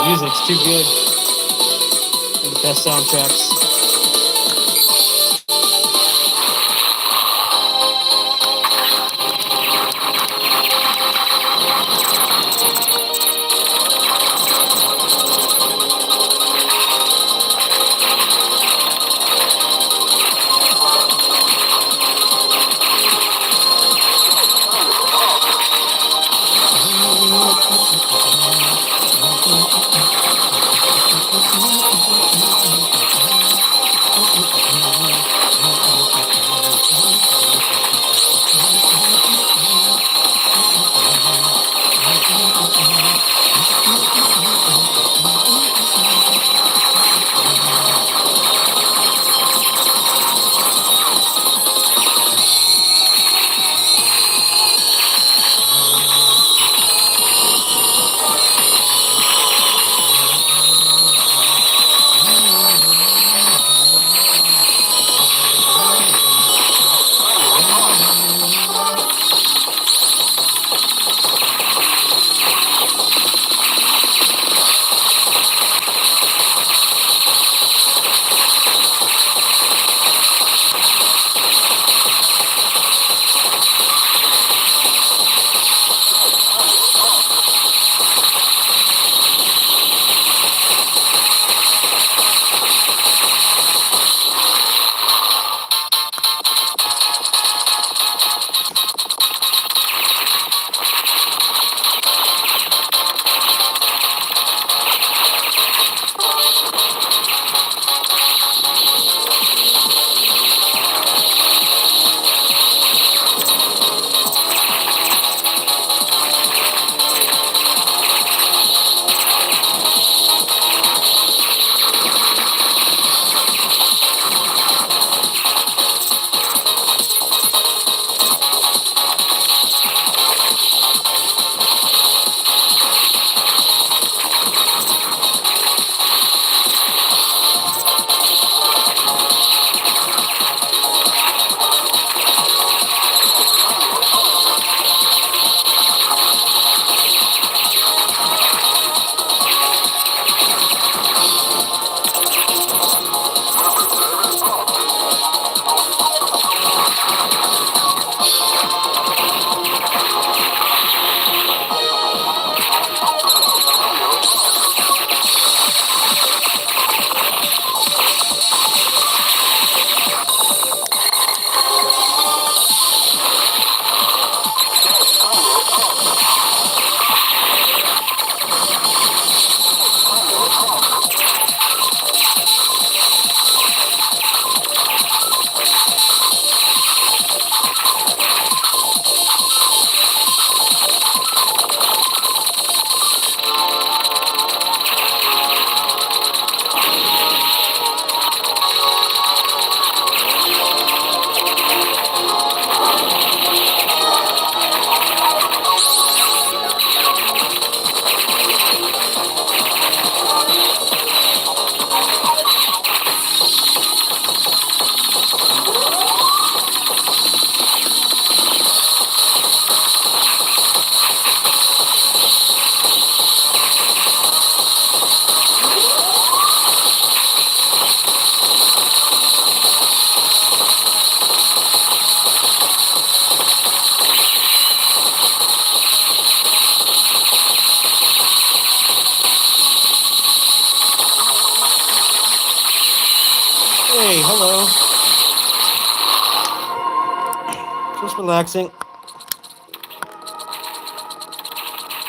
Music's too good. The best soundtracks. Hey, hello. Just relaxing.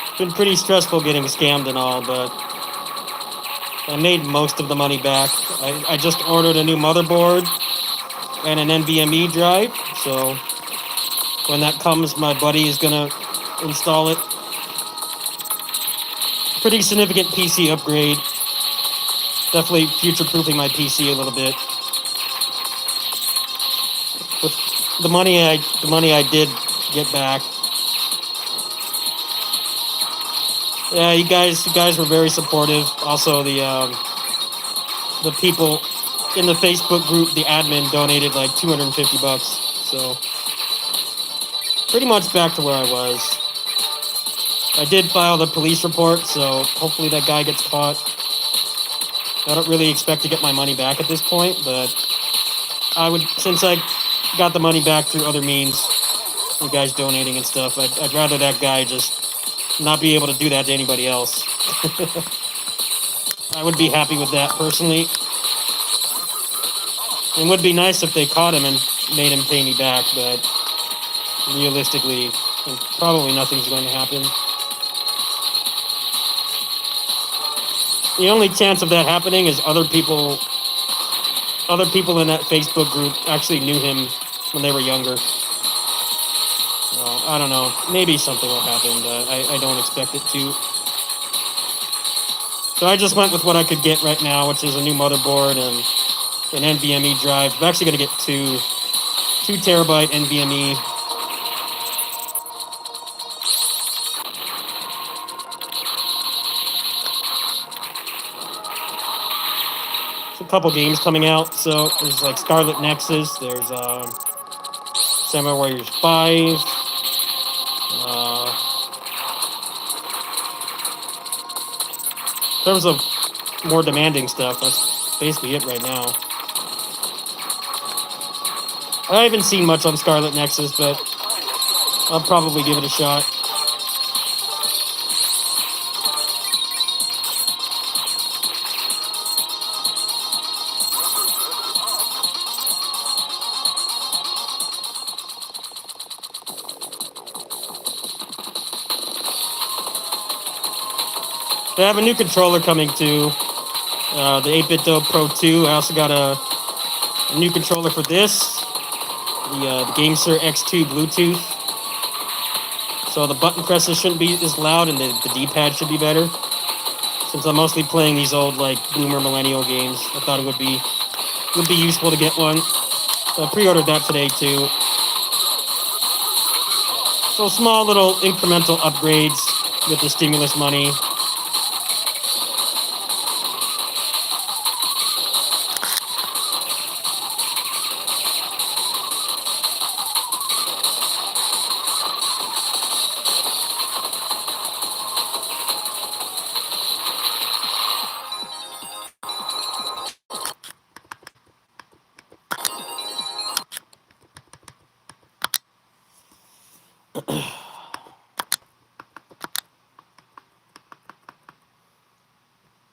It's been pretty stressful getting scammed and all, but I made most of the money back. I just ordered a new motherboard and an NVMe drive, so when that comes, my buddy is gonna install it. Pretty significant PC upgrade. Definitely future-proofing my PC a little bit. With the money I did get back. Yeah, you guys were very supportive. Also, the people in the Facebook group, the admin donated like $250. So pretty much back to where I was. I did file the police report, so hopefully that guy gets caught. I don't really expect to get my money back at this point, but I would, since I got the money back through other means, you guys donating and stuff, I'd rather that guy just not be able to do that to anybody else. I would be happy with that personally. It would be nice if they caught him and made him pay me back, but realistically, probably nothing's going to happen. The only chance of that happening is other people in that Facebook group actually knew him when they were younger. I don't know. Maybe something will happen, but I don't expect it to. So I just went with what I could get right now, which is a new motherboard and an NVMe drive. I'm actually going to get two terabyte NVMe. There's a couple games coming out. So there's like Scarlet Nexus. There's Samurai Warriors 5. In terms of more demanding stuff, that's basically it right now. I haven't seen much on Scarlet Nexus, but I'll probably give it a shot. I have a new controller coming too, the 8-Bit Dope Pro 2. I also got a new controller for this, the GameSir X2 Bluetooth. So the button presses shouldn't be as loud, and the D-pad should be better. Since I'm mostly playing these old like boomer millennial games, I thought it would be useful to get one. So I pre-ordered that today too. So small little incremental upgrades with the stimulus money.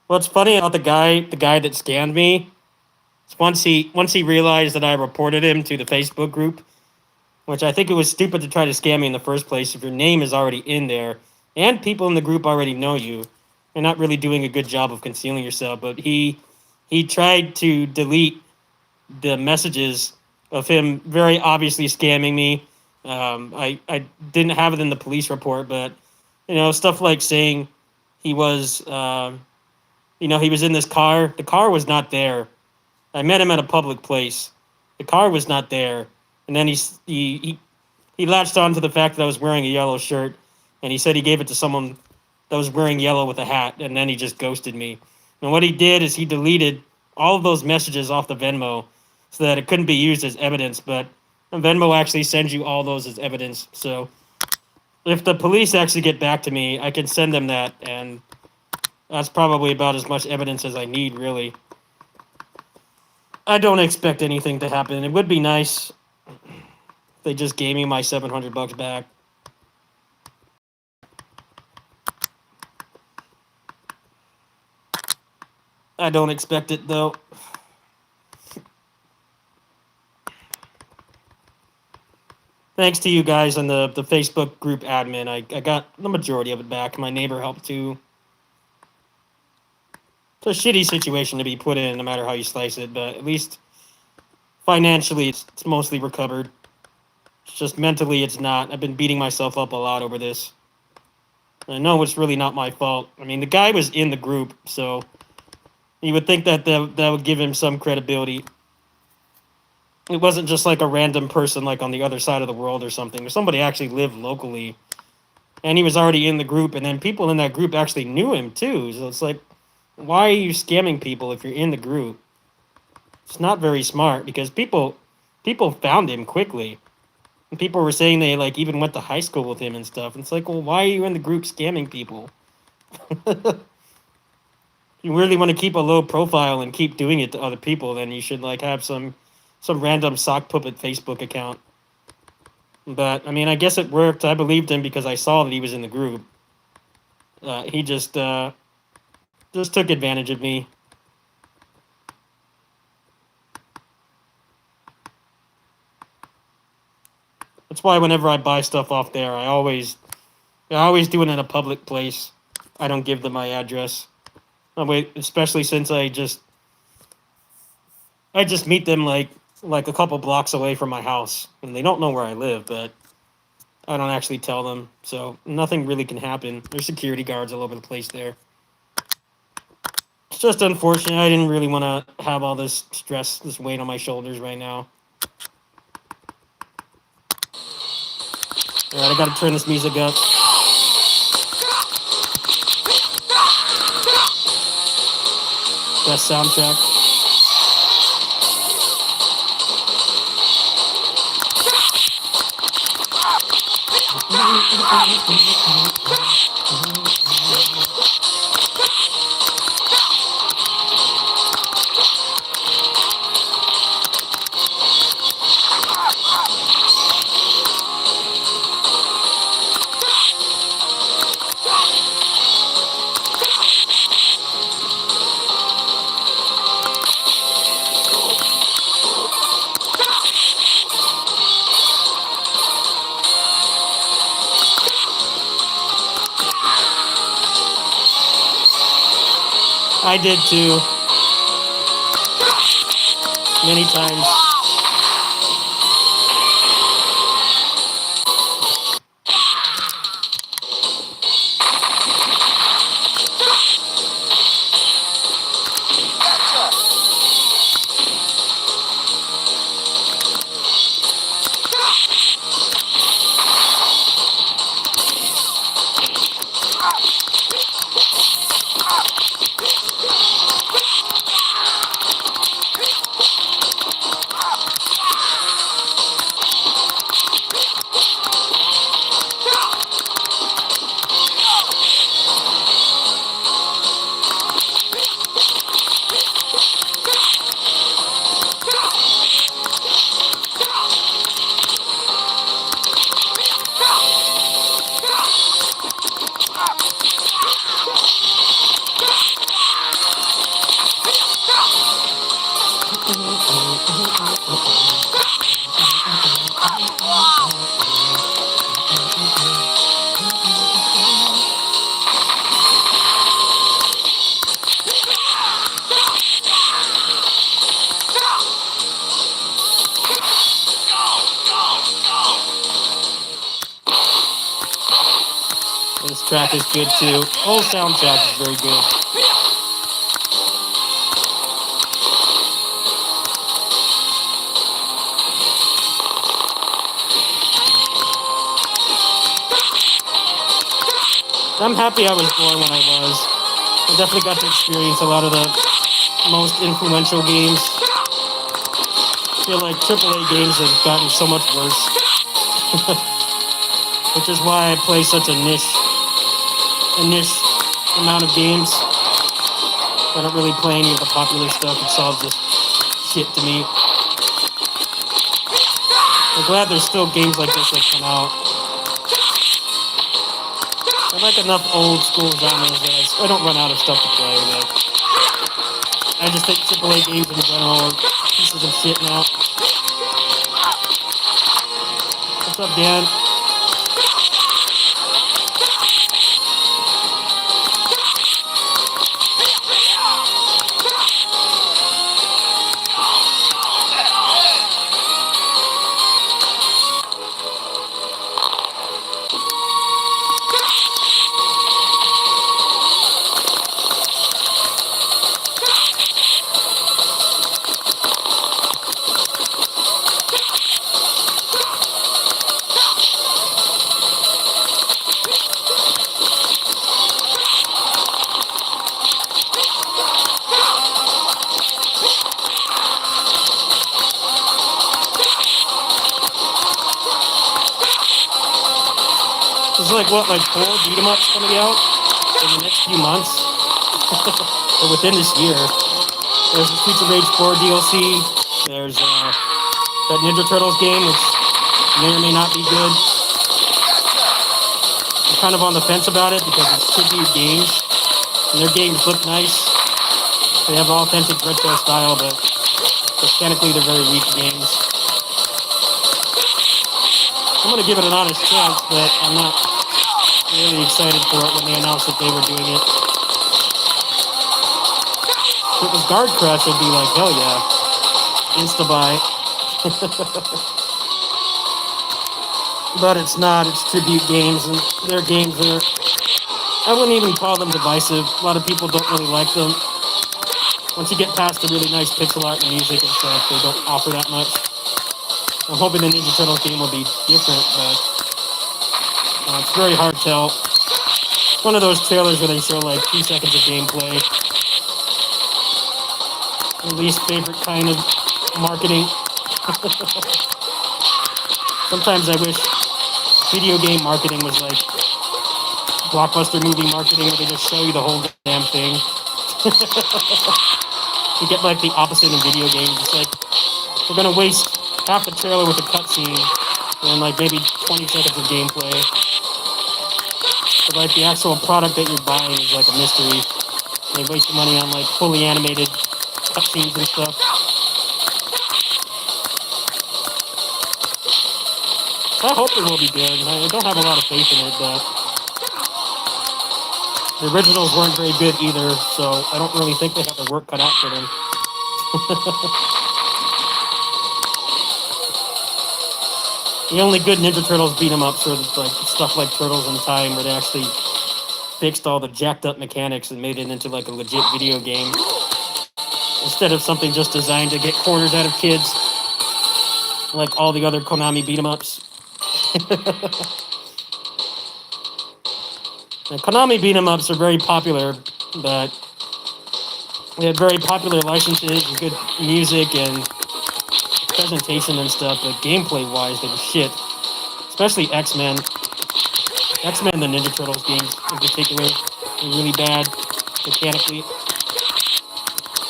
What's funny about the guy that scammed me, is once he realized that I reported him to the Facebook group, which I think it was stupid to try to scam me in the first place. If your name is already in there and people in the group already know you, you're not really doing a good job of concealing yourself. But he tried to delete the messages of him very obviously scamming me. I didn't have it in the police report, but stuff like saying he was he was in this car. The car was not there. I met him at a public place. The car was not there. And then he latched on to the fact that I was wearing a yellow shirt, and he said he gave it to someone that was wearing yellow with a hat, and then he just ghosted me. And what he did is he deleted all of those messages off the Venmo so that it couldn't be used as evidence, but Venmo actually sends you all those as evidence. So if the police actually get back to me, I can send them that, and that's probably about as much evidence as I need, really. I don't expect anything to happen. It would be nice if they just gave me my $700 back. I don't expect it, though. Thanks to you guys on the Facebook group admin, I got the majority of it back. My neighbor helped too. It's a shitty situation to be put in, no matter how you slice it, but at least financially, it's mostly recovered. It's just mentally, it's not. I've been beating myself up a lot over this. I know it's really not my fault. I mean, the guy was in the group, so you would think that would give him some credibility. It wasn't just like a random person like on the other side of the world or something. Somebody actually lived locally, and he was already in the group, and then people in that group actually knew him too. So it's like, why are you scamming people if you're in the group? It's not very smart, because people found him quickly. And people were saying they like even went to high school with him and stuff. And it's like, well, why are you in the group scamming people? You really want to keep a low profile and keep doing it to other people, then you should like have some random sock puppet Facebook account. But I mean, I guess it worked. I believed him because I saw that he was in the group. He just took advantage of me. That's why whenever I buy stuff off there, I always do it in a public place. I don't give them my address. Wait, especially since I just meet them like a couple blocks away from my house, and they don't know where I live, but I don't actually tell them, so nothing really can happen. There's security guards all over the place there. It's just unfortunate. I didn't really want to have all this stress, this weight on my shoulders right now. Alright, I gotta turn this music up. Best soundtrack. I did too. Many times. This track is good too. Whole soundtrack is very good. I'm happy I was born when I was. I definitely got to experience a lot of the most influential games. I feel like AAA games have gotten so much worse. Which is why I play such a niche amount of games. I don't really play any of the popular stuff. It's all just shit to me. I'm glad there's still games like this that come out. I like enough old school genres that I don't run out of stuff to play, but I just think AAA games in general are pieces of shit now. What's up, Dan? like what, like 4 beat 'em ups coming out in the next few months, or within this year. There's the Streets of Rage 4 DLC. There's that Ninja Turtles game, which may or may not be good. I'm kind of on the fence about it because it's tribute games, and their games look nice. They have authentic retro style, but mechanically they're very weak games. I'm gonna give it an honest chance, but I'm not really excited for it when they announced that they were doing it. If it was Guard Crush, I'd be like, hell yeah, insta-buy. But it's not. It's tribute games, and their games are, I wouldn't even call them divisive. A lot of people don't really like them. Once you get past the really nice pixel art and music and stuff, they don't offer that much. I'm hoping the Ninja Turtles game will be different, but it's very hard to tell. It's one of those trailers where they show like 2 seconds of gameplay. My least favorite kind of marketing. Sometimes I wish video game marketing was like blockbuster movie marketing, where they just show you the whole damn thing. You get like the opposite in video games. It's like, we're gonna waste half the trailer with a cutscene and like maybe 20 seconds of gameplay. But like the actual product that you're buying is like a mystery. They waste the money on like fully animated cutscenes and stuff. I hope it will be good. I don't have a lot of faith in it, but the originals weren't very good either, so I don't really think they have the work cut out for them. The only good Ninja Turtles beat 'em ups are like stuff like Turtles in Time, where they actually fixed all the jacked up mechanics and made it into like a legit video game, instead of something just designed to get quarters out of kids, like all the other Konami beat 'em ups. Now, Konami beat 'em ups are very popular, but they had very popular licenses and good music and presentation and stuff, but gameplay wise they were shit. Especially X-Men. X-Men, the Ninja Turtles games in particular, were really bad mechanically.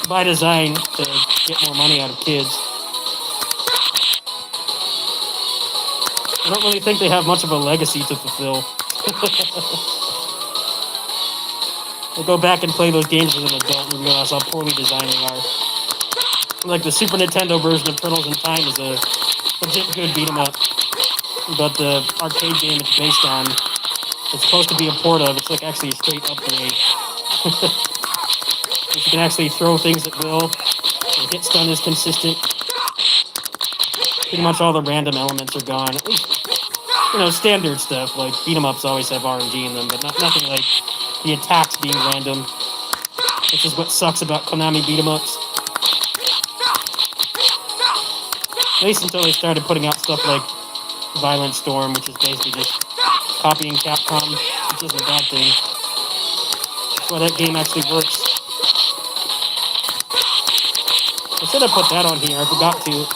By design, to get more money out of kids. I don't really think they have much of a legacy to fulfill. We'll go back and play those games as an adult and realize how poorly designed they are. Like the Super Nintendo version of Turtles in Time is a legit good beat 'em up, but the arcade game it's based on, it's supposed to be a port of, it's like actually a straight upgrade. You can actually throw things at will, the hit stun is consistent. Pretty much all the random elements are gone. At least, standard stuff, like beat 'em ups always have RNG in them, but nothing like the attacks being random, which is what sucks about Konami beat 'em ups. At least until they started putting out stuff like Violent Storm, which is basically just copying Capcom, which isn't a bad thing. That's why that game actually works. I should have put that on here, I forgot to.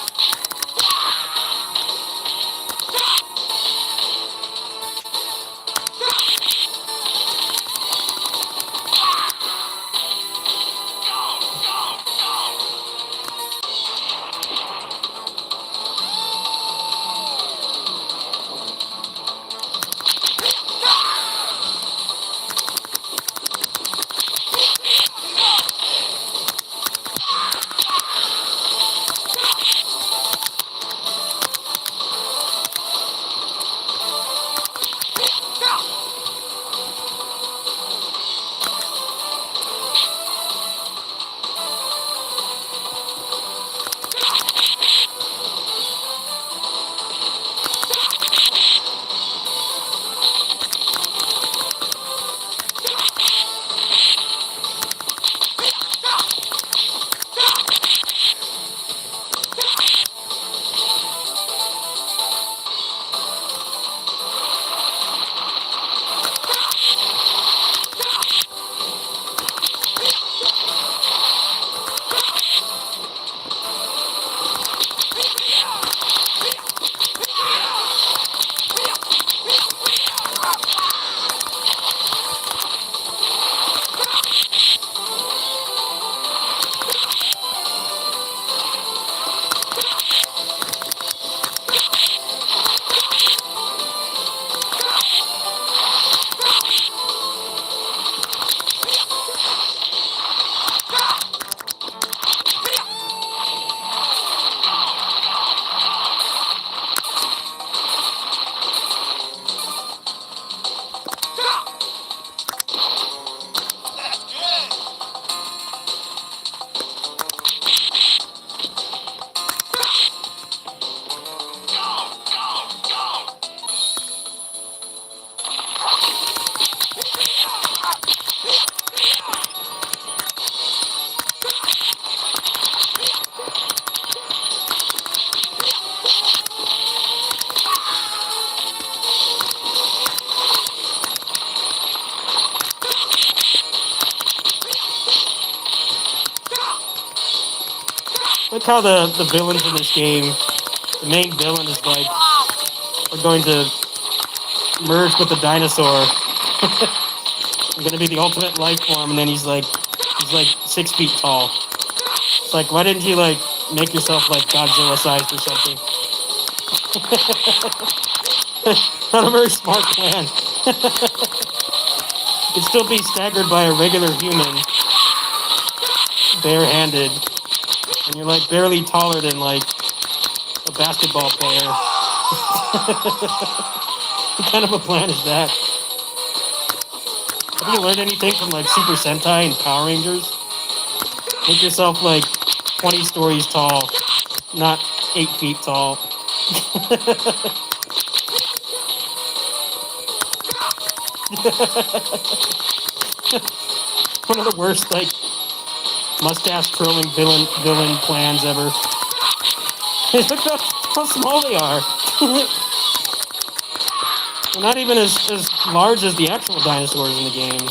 Look how the villains in this game, the main villain is like, we're going to merge with the dinosaur. I'm gonna be the ultimate life form, and then he's like 6 feet tall. It's like, why didn't you like make yourself like Godzilla sized or something? Not a very smart plan. You can still be staggered by a regular human, barehanded, and you're like barely taller than like a basketball player. What kind of a plan is that? Have you learned anything from like Super Sentai and Power Rangers? Make yourself like 20 stories tall, not 8 feet tall. One of the worst like mustache twirling villain plans ever. Look how small they are. They're not even as large as the actual dinosaurs in the game.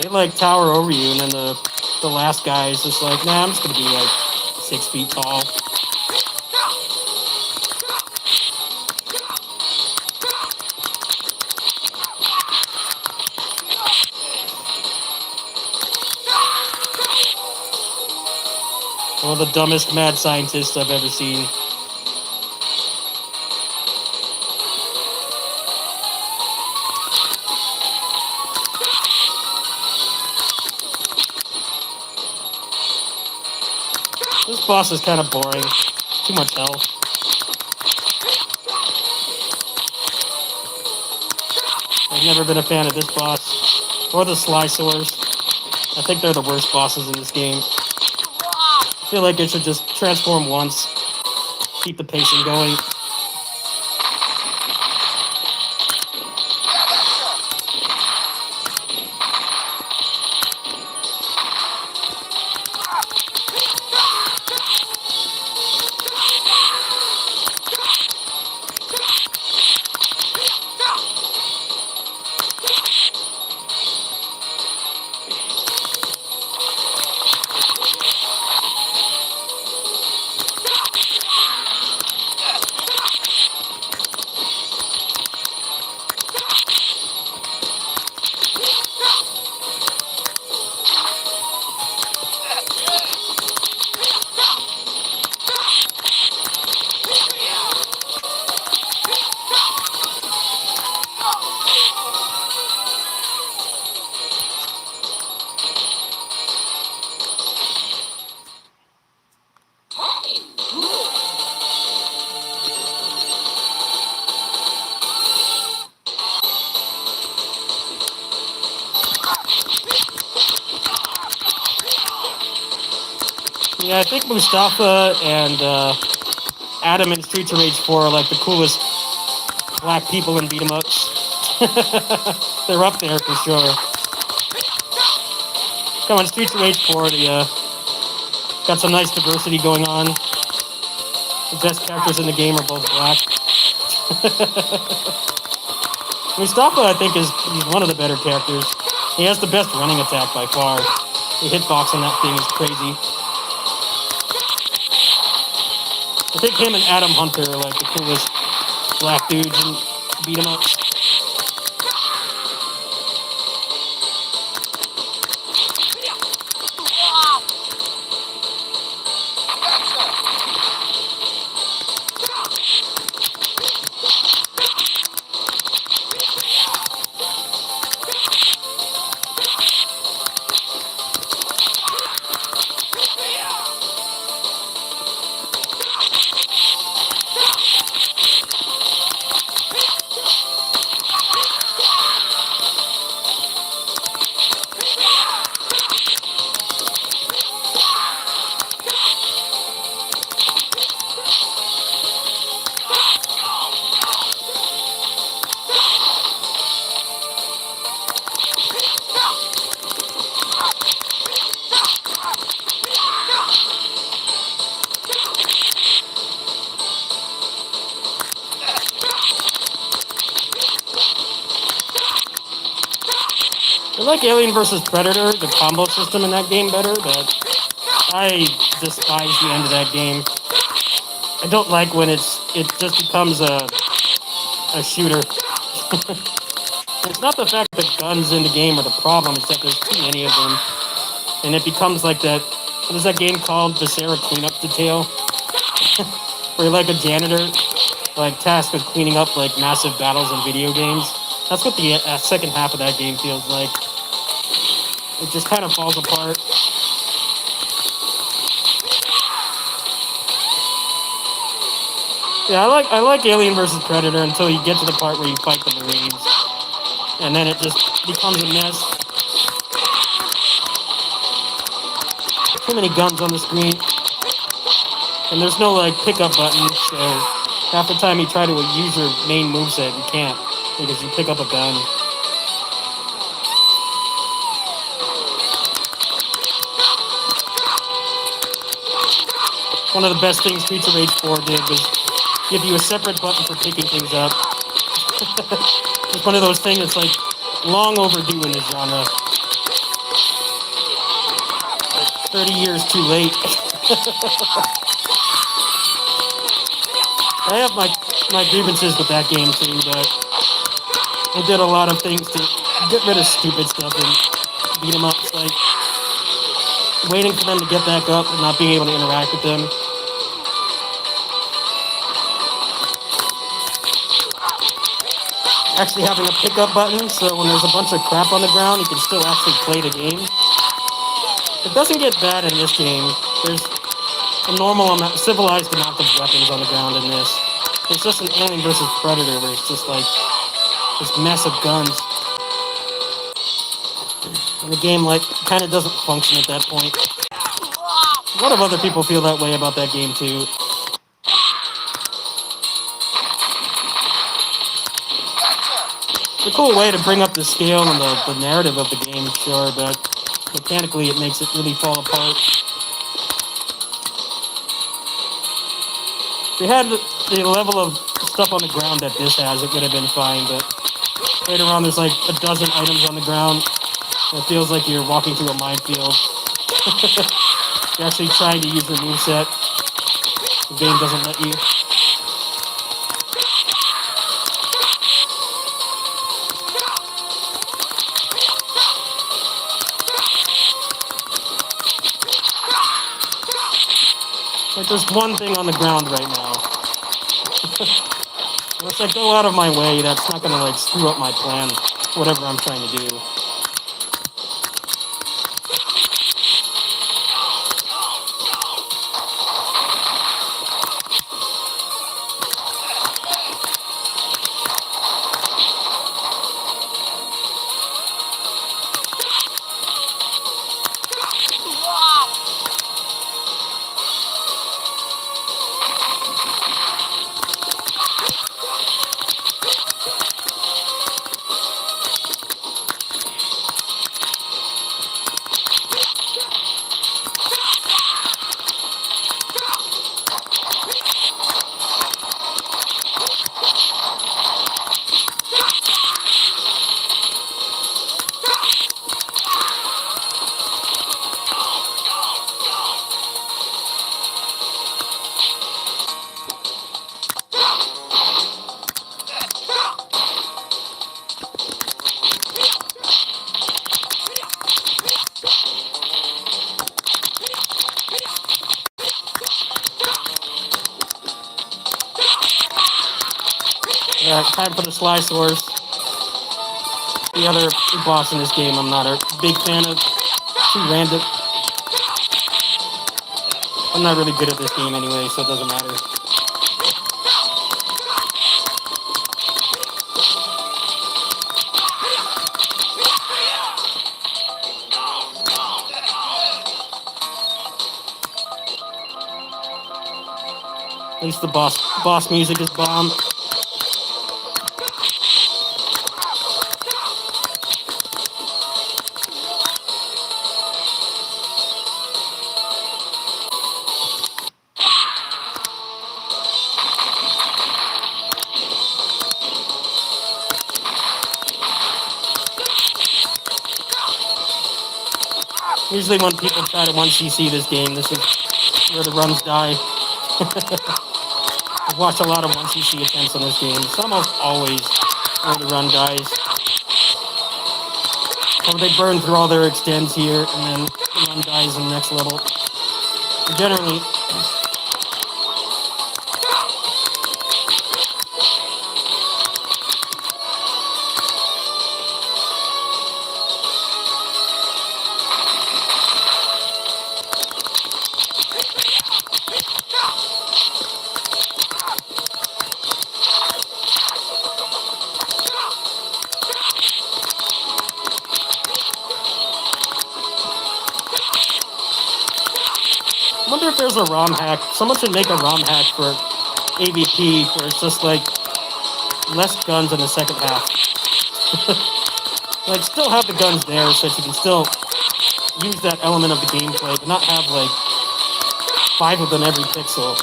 They like tower over you, and then the last guy is just like, nah, I'm just gonna be like 6 feet tall. One of the dumbest mad scientists I've ever seen. This boss is kind of boring. Too much health. I've never been a fan of this boss. Or the Slysaurs. I think they're the worst bosses in this game. I feel like it should just transform once. Keep the pacing going. Yeah, I think Mustafa and Adam in Streets of Rage 4 are like the coolest black people in beat 'em ups. They're up there for sure. Come on, Streets of Rage 4, got some nice diversity going on. The best characters in the game are both black. Mustafa, I think, he's one of the better characters. He has the best running attack by far. The hitbox on that thing is crazy. I think him and Adam Hunter are like the coolest black dudes in beat 'em ups. I like Alien vs. Predator, the combo system in that game better, but I despise the end of that game. I don't like when it just becomes a shooter. It's not the fact that guns in the game are the problem, it's that there's too many of them. And it becomes like that, what is that game called? The Sarah Cleanup Detail? Where you're like a janitor, like tasked with cleaning up like massive battles in video games. That's what the second half of that game feels like. It just kind of falls apart. Yeah, I like Alien vs. Predator until you get to the part where you fight the Marines. And then it just becomes a mess. Too many guns on the screen. And there's no like pickup button, so half the time you try to use your main moveset, you can't, because you pick up a gun. One of the best things Streets of Rage 4 did was give you a separate button for picking things up. It's one of those things that's like long overdue in this genre. Like 30 years too late. I have my grievances with that game too, but I did a lot of things to get rid of stupid stuff and beat them up. It's like waiting for them to get back up and not being able to interact with them. Actually having a pickup button, so when there's a bunch of crap on the ground, you can still actually play the game. It doesn't get bad in this game. There's a normal amount, civilized amount of weapons on the ground in this. It's just an Alien vs. Predator where it's just like this mess of guns. And the game like kind of doesn't function at that point. A lot of other people feel that way about that game too. It's a cool way to bring up the scale and the narrative of the game, sure, but mechanically it makes it really fall apart. If we had the level of stuff on the ground that this has, it would have been fine, but later on there's like a dozen items on the ground. It feels like you're walking through a minefield. You're actually trying to use your moveset. The game doesn't let you. Like there's one thing on the ground right now. Unless I go out of my way, that's not gonna like screw up my plan, whatever I'm trying to do. Alright, time for the slice wars. The other boss in this game I'm not a big fan of. Too random. I'm not really good at this game anyway, so it doesn't matter. At least the boss music is bomb. Usually when people try to 1cc this game, this is where the runs die. I've watched a lot of 1cc attempts in this game. It's almost always where the run dies. Or they burn through all their extends here, and then the run dies in the next level. But generally, I wonder if there's a ROM hack. Someone should make a ROM hack for AVP where it's just like less guns in the second half. Like still have the guns there so that you can still use that element of the gameplay, but not have like 5 of them every pixel.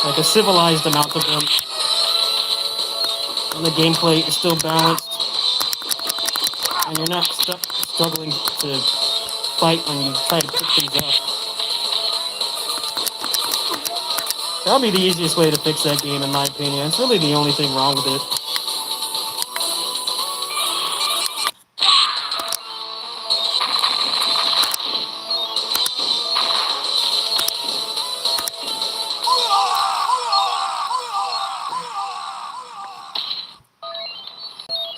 Like a civilized amount of them. And the gameplay is still balanced. And you're not struggling to fight when you try to pick things up. That'll be the easiest way to fix that game in my opinion. It's really the only thing wrong with it.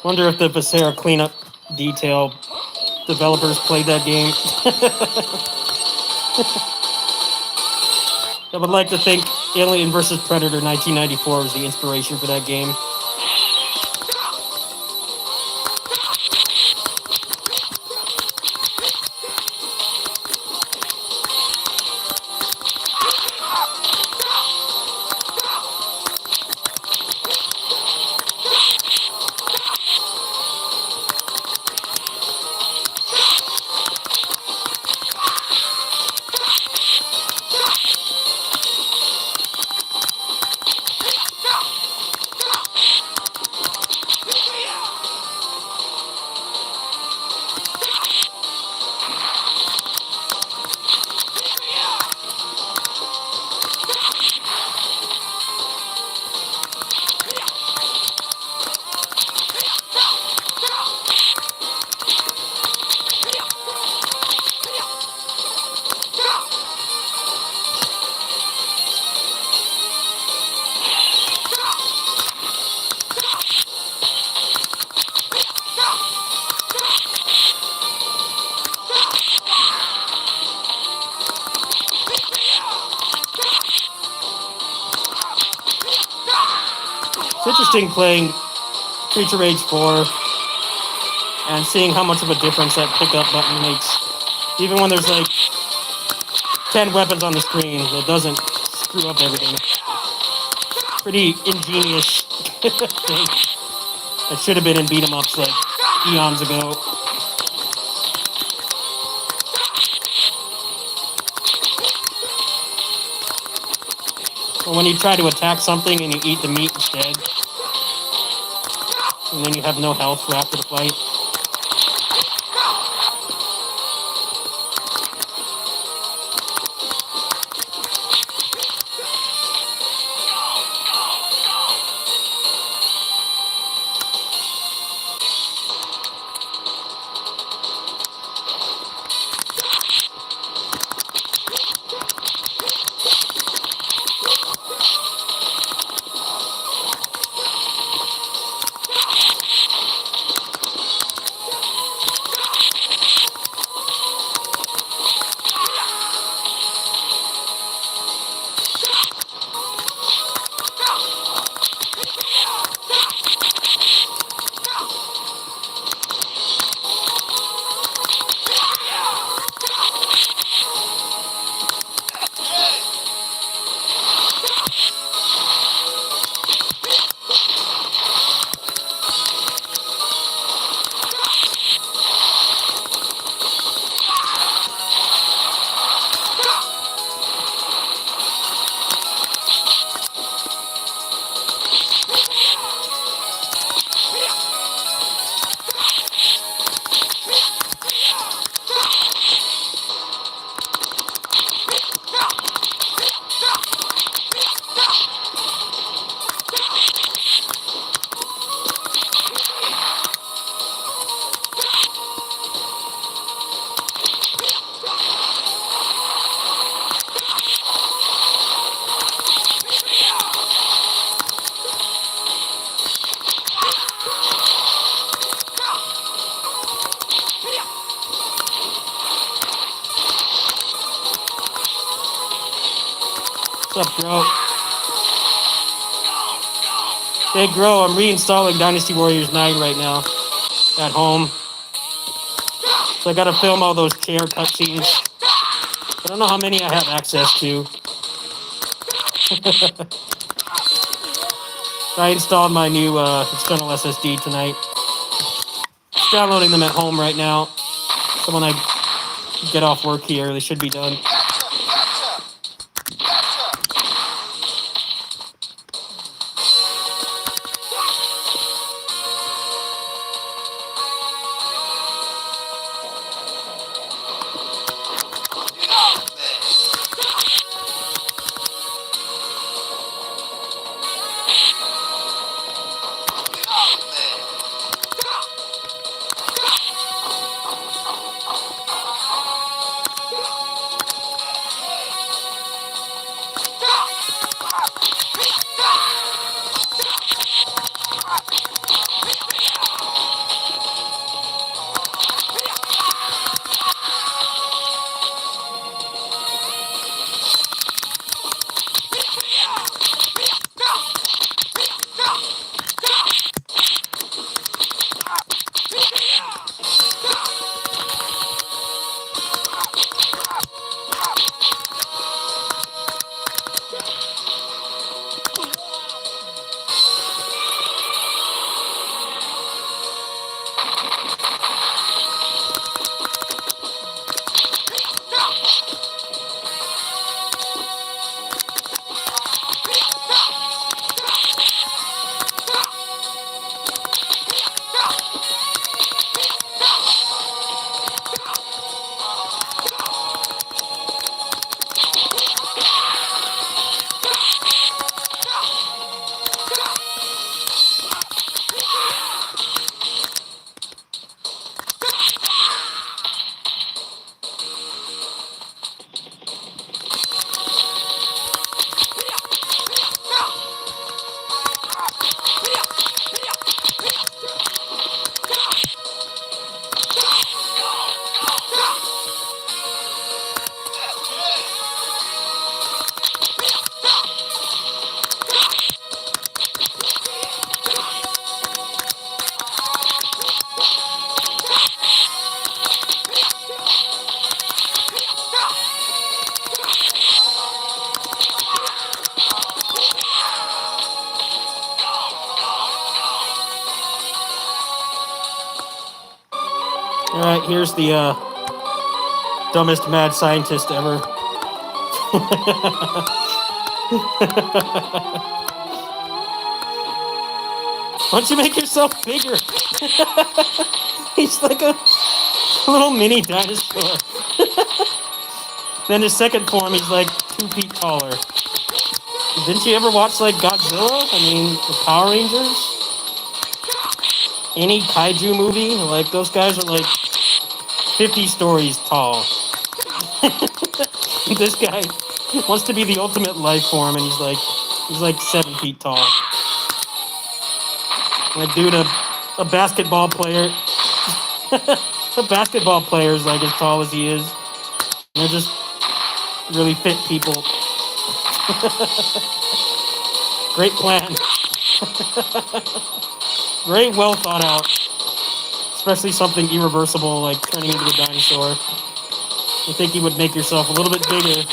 Wonder if the Viscera cleanup detail developers played that game. I would like to think Alien vs. Predator 1994 was the inspiration for that game. It's interesting playing Creature Rage 4 and seeing how much of a difference that pickup button makes. Even when there's like 10 weapons on the screen, it doesn't screw up everything. Pretty ingenious thing. It should have been in beat 'em ups like eons ago. Or when you try to attack something and you eat the meat instead, and then you have no health for after the fight. What's up, bro? Hey, Grow, I'm reinstalling Dynasty Warriors 9 right now at home. So I gotta film all those chair cutscenes. I don't know how many I have access to. I installed my new external SSD tonight. Just downloading them at home right now. So when I get off work here, they should be done. Alright, here's the dumbest mad scientist ever. Why don't you make yourself bigger? He's like a little mini dinosaur. Then his second form, he's like 2 feet taller. Didn't you ever watch like Godzilla? I mean, the Power Rangers? Any kaiju movie? Like, those guys are like 50 stories tall. This guy wants to be the ultimate life form, and he's like 7 feet tall. Like, dude, a basketball player, a basketball player is like as tall as he is. And they're just really fit people. Great plan. Very well thought out. Especially something irreversible like turning into a dinosaur. I think you would make yourself a little bit bigger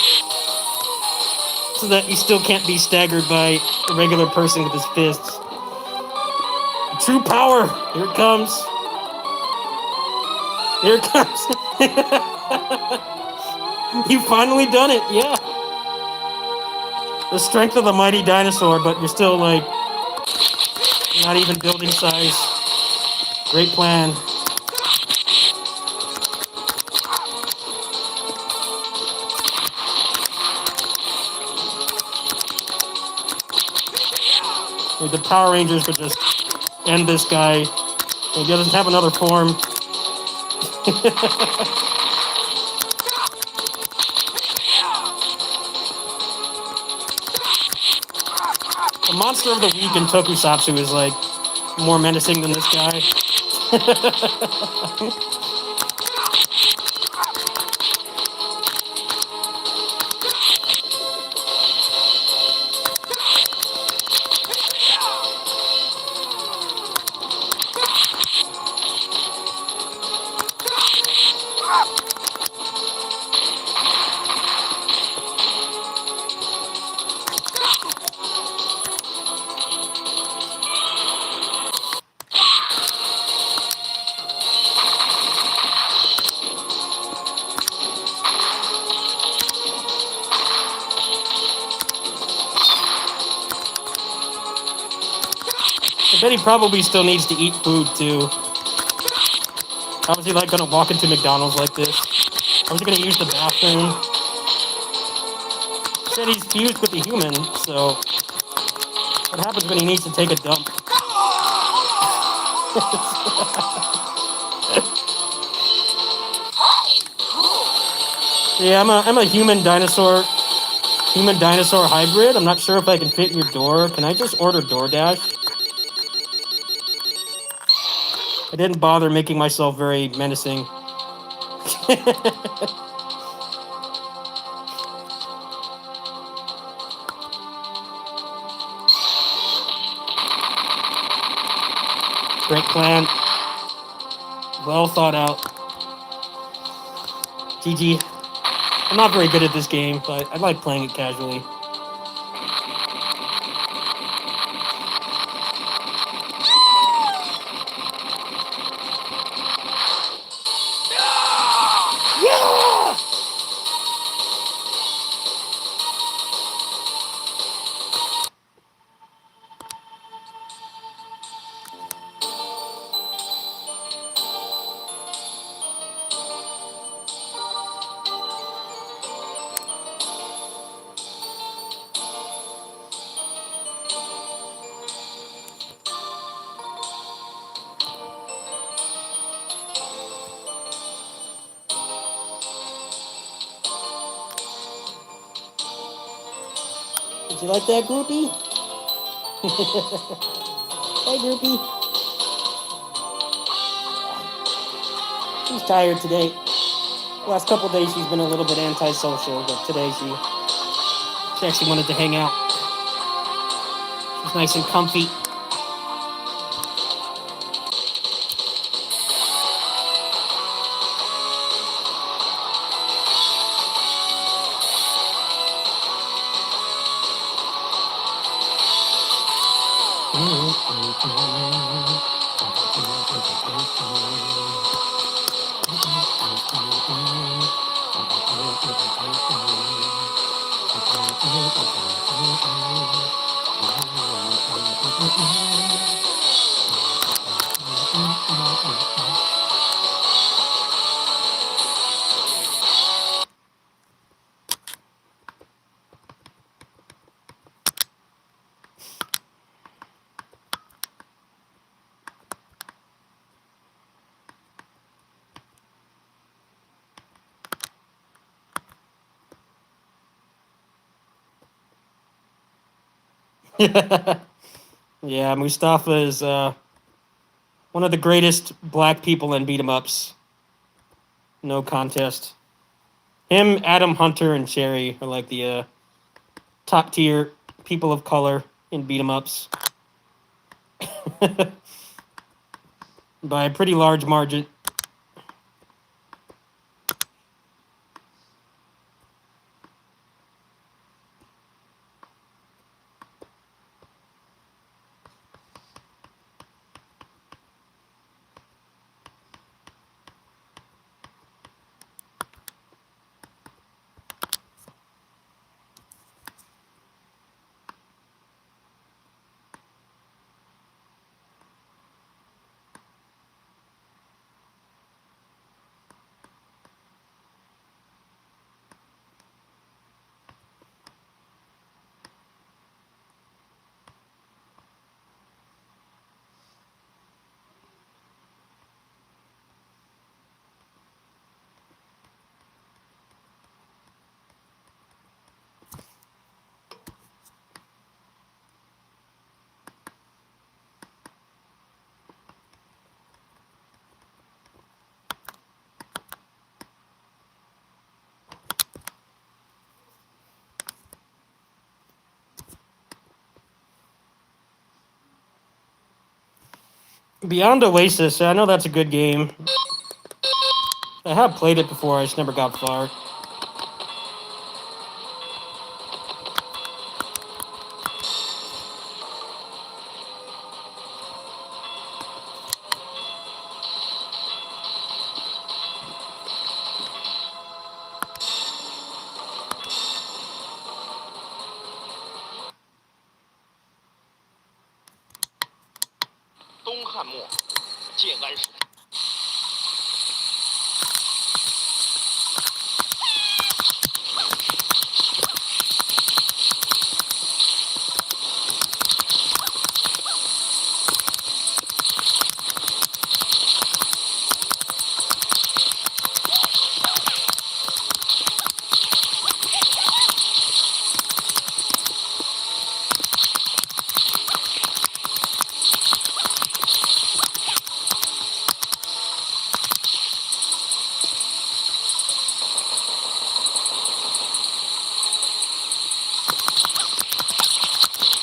so that you still can't be staggered by a regular person with his fists. True power! Here it comes. Here it comes. You've finally done it, yeah. The strength of the mighty dinosaur, but you're still like not even building size. Great plan. The Power Rangers could just end this guy. He doesn't have another form. The monster of the week in Tokusatsu is like more menacing than this guy. I bet he probably still needs to eat food too. How is he like gonna walk into McDonald's like this? How is he gonna use the bathroom? He said he's fused with the human, so what happens when he needs to take a dump? Yeah, I'm a human dinosaur hybrid. I'm not sure if I can fit in your door. Can I just order DoorDash? I didn't bother making myself very menacing. Great plan. Well thought out. GG. I'm not very good at this game, but I like playing it casually. Yeah! Did you like that, groupie? Hey, groupie. She's tired today. Last couple days she's been a little bit antisocial, but today she actually wanted to hang out. She's nice and comfy. Yeah, Mustafa is one of the greatest black people in beat 'em ups. No contest. Him, Adam Hunter, and Cherry are like the top tier people of color in beat 'em ups. By a pretty large margin. Beyond Oasis, I know that's a good game. I have played it before, I just never got far.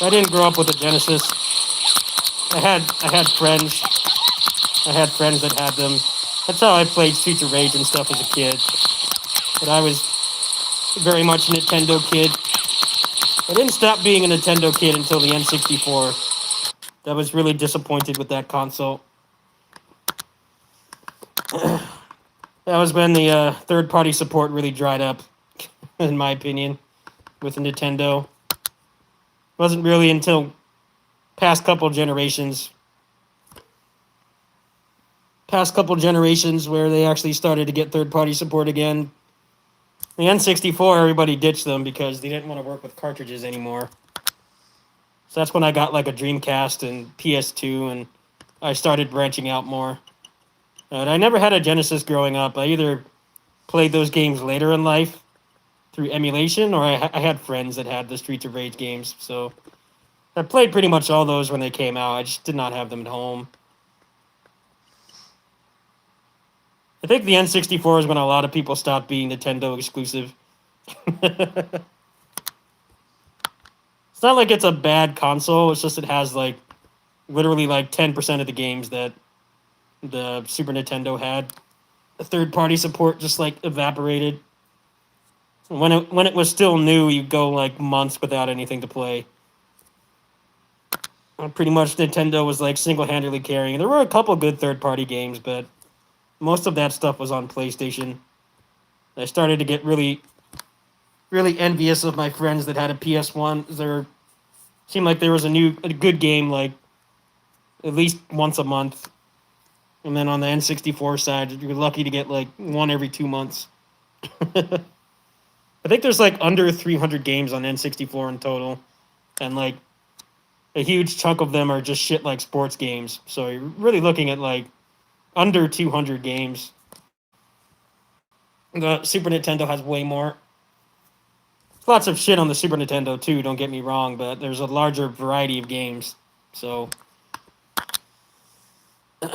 I didn't grow up with a Genesis. I had friends. I had friends that had them. That's how I played Streets of Rage and stuff as a kid. But I was very much a Nintendo kid. I didn't stop being a Nintendo kid until the N64. I was really disappointed with that console. That was when the third-party support really dried up, in my opinion, with Nintendo. It wasn't really until past couple generations where they actually started to get third-party support again. The N64, everybody ditched them because they didn't want to work with cartridges anymore. So that's when I got like a Dreamcast and PS2, and I started branching out more. And I never had a Genesis growing up. I either played those games later in life through emulation, or I had friends that had the Streets of Rage games. So I played pretty much all those when they came out. I just did not have them at home. I think the N64 is when a lot of people stopped being Nintendo exclusive. It's not like it's a bad console. It's just it has like literally like 10% of the games that the Super Nintendo had. The third-party support just like evaporated. When it was still new, you'd go like months without anything to play. Pretty much Nintendo was like single-handedly carrying. There were a couple good third-party games, but most of that stuff was on PlayStation. I started to get really, really envious of my friends that had a PS1. There seemed like there was a good game like at least once a month. And then on the N64 side, you're lucky to get like one every 2 months. I think there's like under 300 games on N64 in total. And like a huge chunk of them are just shit like sports games. So you're really looking at like under 200 games. The Super Nintendo has way more. Lots of shit on the Super Nintendo too, don't get me wrong, but there's a larger variety of games. So and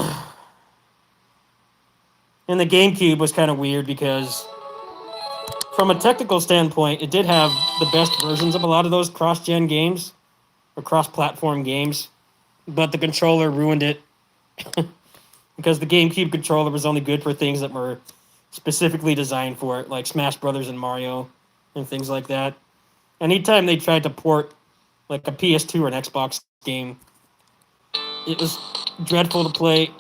the GameCube was kind of weird because from a technical standpoint, it did have the best versions of a lot of those cross-gen games or cross-platform games, but the controller ruined it because the GameCube controller was only good for things that were specifically designed for it, like Smash Brothers and Mario and things like that. Anytime they tried to port like a PS2 or an Xbox game, it was dreadful to play.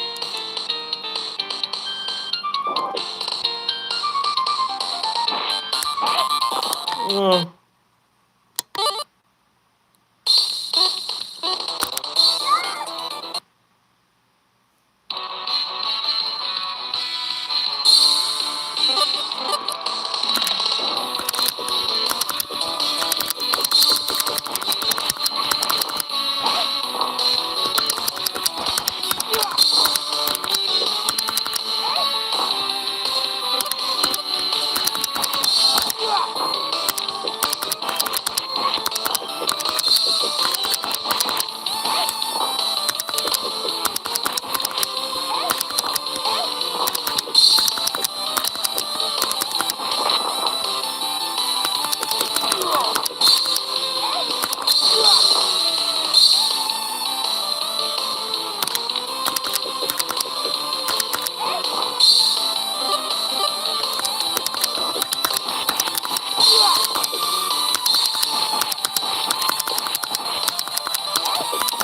Uh,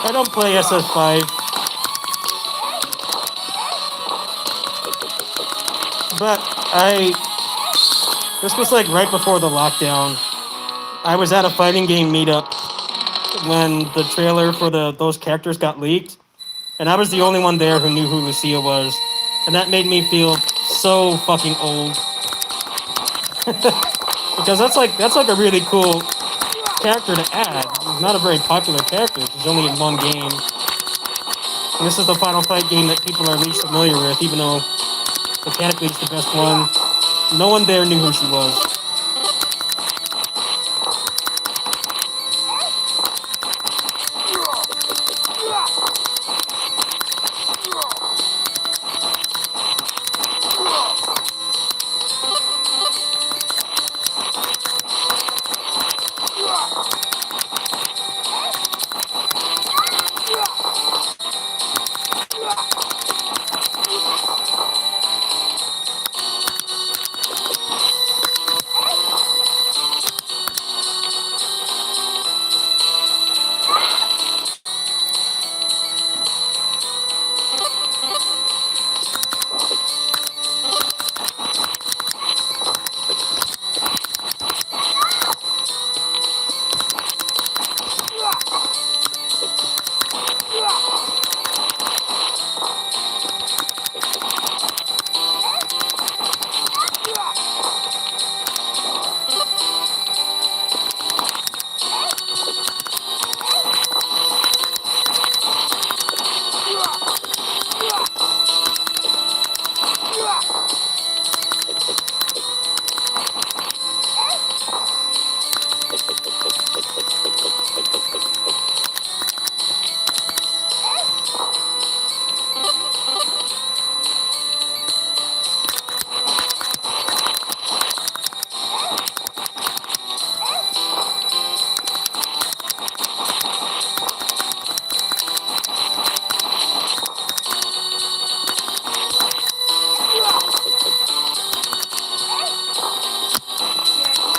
I don't play SS5, but this was like right before the lockdown. I was at a fighting game meetup when the trailer for those characters got leaked, and I was the only one there who knew who Lucia was, and that made me feel so fucking old. Because that's like a really cool character to add. He's not a very popular character. He's only in one game. And this is the Final Fight game that people are least familiar with, even though mechanically it's the best one. No one there knew who she was.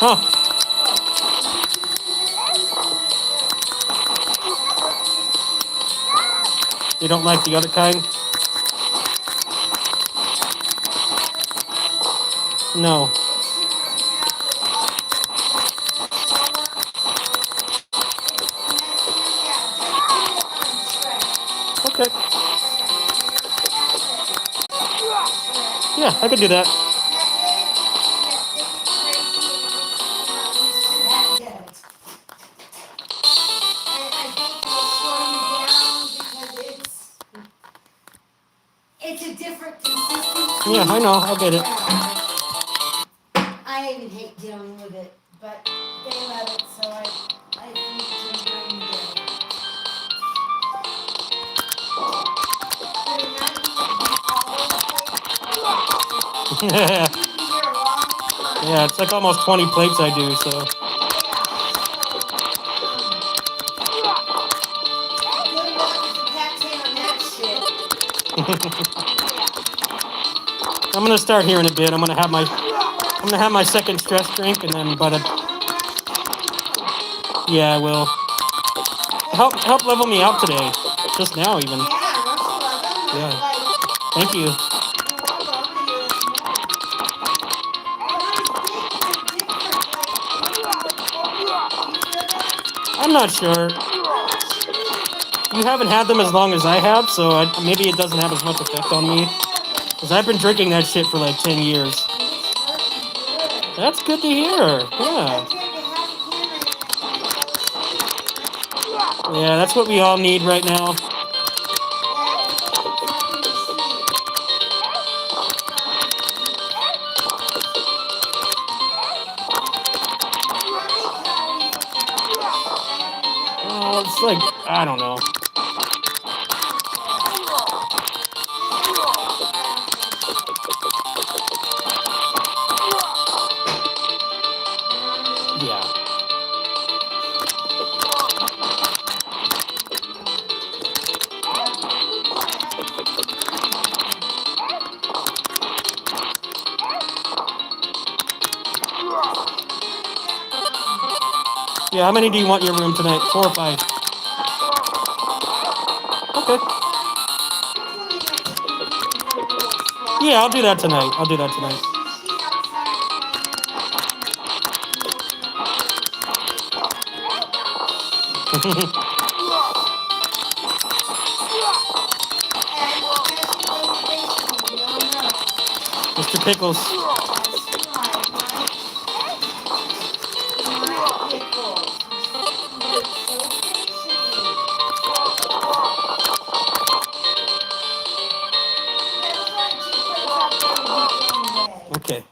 Huh. You don't like the other kind? No. Okay. Yeah, I could do that. It's a different consistency. Yeah, I know. I get it. I even hate dealing with it, but they love it, so I think it's going to Yeah, it's like almost 20 plates I do, so. Good luck with the pate on that shit. I'm gonna start here in a bit. I'm gonna have my second stress drink, and then yeah, I will. Help level me out today, just now even. Yeah. Thank you. I'm not sure. You haven't had them as long as I have, so maybe it doesn't have as much effect on me. Because I've been drinking that shit for like 10 years. That's good to hear. Yeah. Yeah, that's what we all need right now. It's like, I don't know. Yeah. Yeah, how many do you want in your room tonight? 4 or 5? Okay. Yeah, I'll do that tonight. I'll do that tonight. Mr. Pickles. Okay.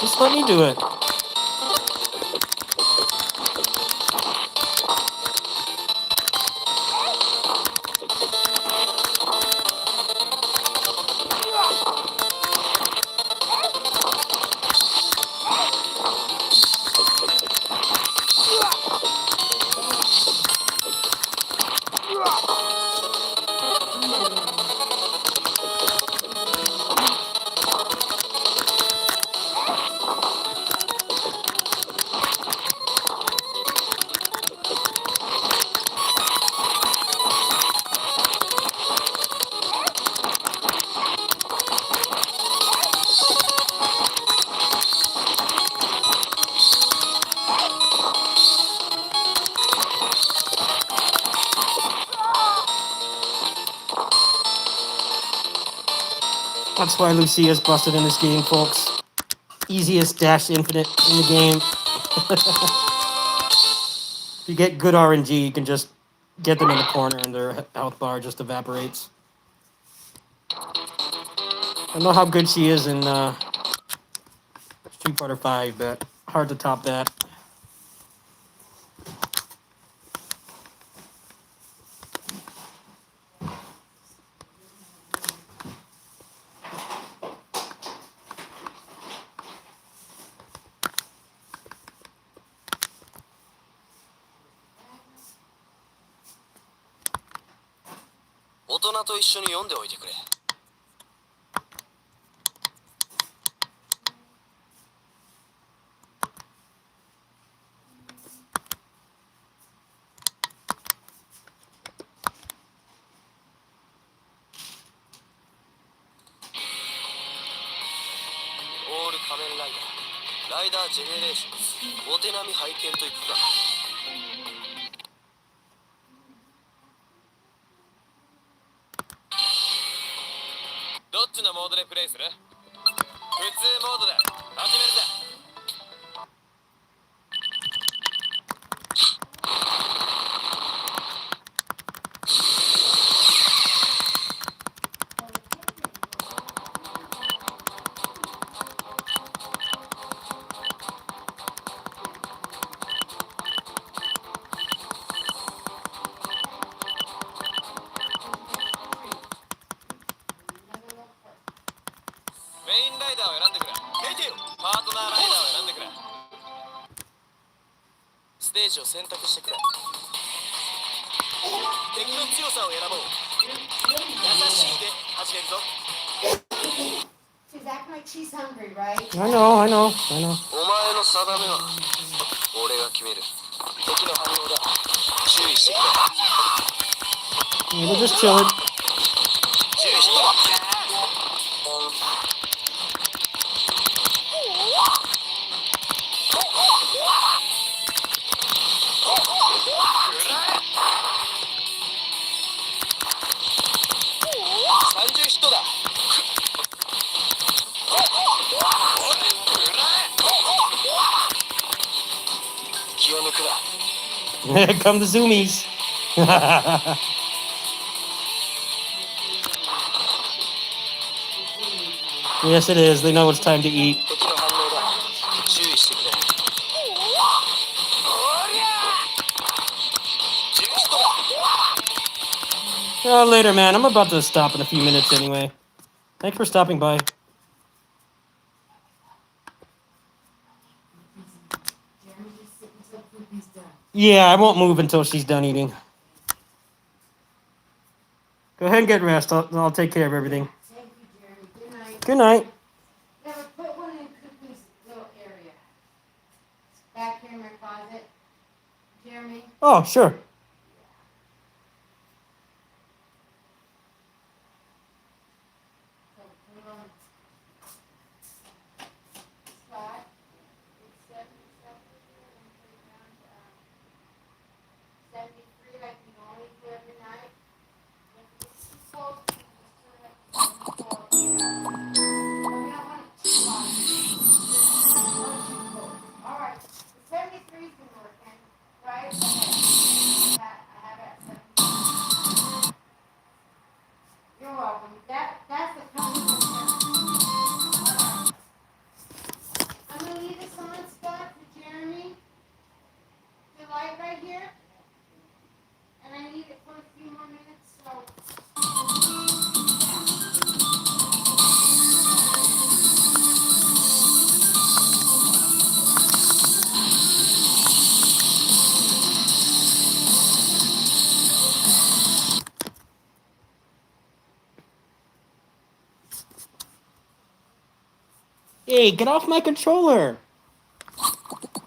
Just let me do it. That's why Lucia's busted in this game, folks. Easiest dash infinite in the game. If you get good RNG, you can just get them in the corner and their health bar just evaporates. I don't know how good she is in Street Fighter 5, but hard to top that. She's acting like she's hungry, right? I know. Yeah, we're just chilling. Come the zoomies. Yes, it is. They know it's time to eat. Oh, later, man. I'm about to stop in a few minutes anyway. Thanks for stopping by. Yeah, I won't move until she's done eating. Go ahead and get rest. I'll take care of everything. Thank you, Jeremy. Good night. Good night. Never put one in Cuckoo's little area. me? Oh, sure. So, come on. Scott, it's 77 here, and put it down to 73. I can only do every night. If it's too close, you just turn it to 74. But we don't want it too high. Or too close. All right. The 73's been working. Right ahead. I have it at 73. You're welcome. That's the company concern. All right. I'm gonna leave this on, Scott, for Jeremy. The light right here, and I need it for a few more minutes, so yeah. Hey, get off my controller,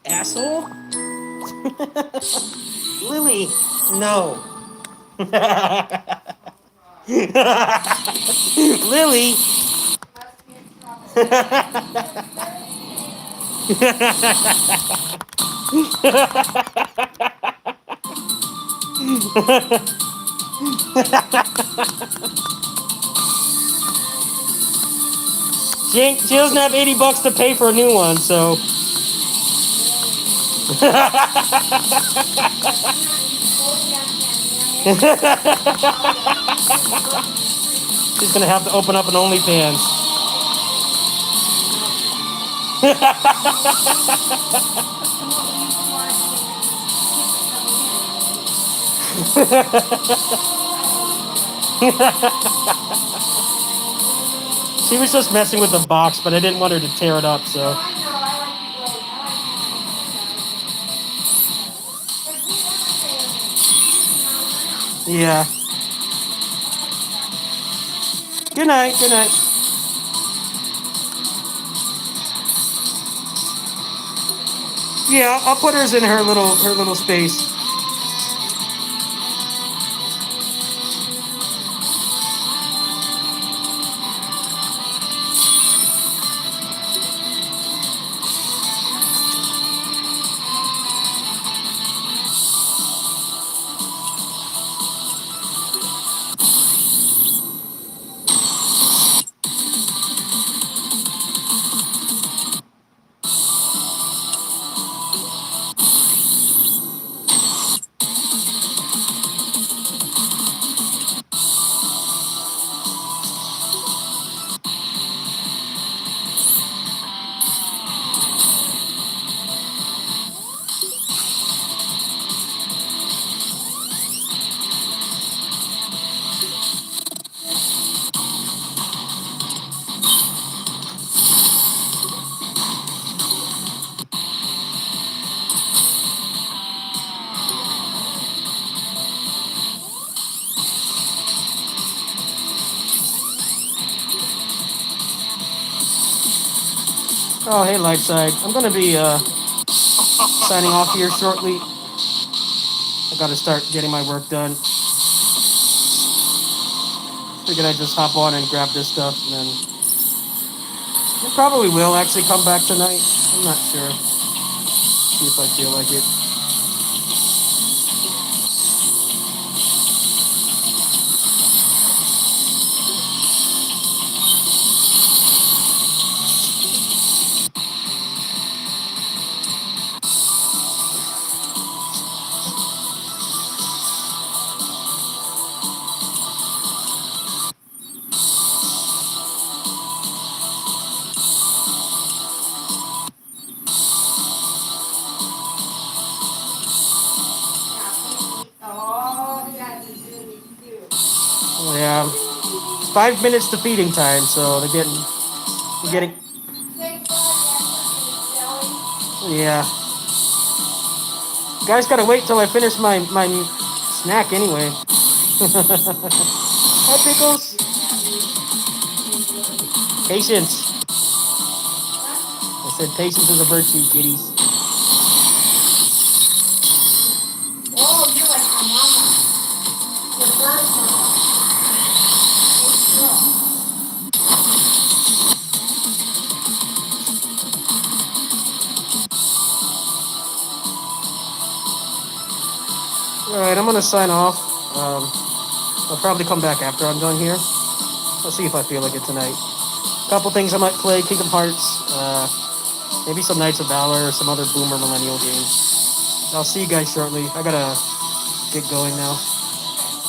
asshole. Lily, no. Lily. Must be in trouble. Happy She doesn't have $80 to pay for a new one, so. Really? You totally understand me. I understand. I'll give you groceries free. She's gonna have to open up an OnlyFans. No. You want to keep it coming in, right? I won't do it. She was just messing with the box, but I didn't want her to tear it up, No, so. I know. I like to keep it organized. Because we never say everything. Keep it around. Yeah. All right, Scott. Good night. Good night. Yeah, I'll put hers in her little space. Oh, hey, Lightside. I'm gonna be signing off here shortly. I gotta start getting my work done. Figured I'd just hop on and grab this stuff, and then I probably will actually come back tonight. I'm not sure. See if I feel like it. Now, Pee-Wee. Oh, he has his duties too. Yeah, it's 5 minutes to feeding time, so they're Yep. getting, Thanks for all the effort for the jelly. yeah. Guys, gotta wait till I finish my snack anyway. Hi, Pickles. You're happy. Enjoy. Patience. Huh? I said patience is a virtue, kitties. Alright, I'm gonna sign off. I'll probably come back after I'm done here. I'll see if I feel like it tonight. Couple things I might play, Kingdom Hearts, maybe some Knights of Valor, or some other Boomer Millennial games. I'll see you guys shortly. I gotta get going now.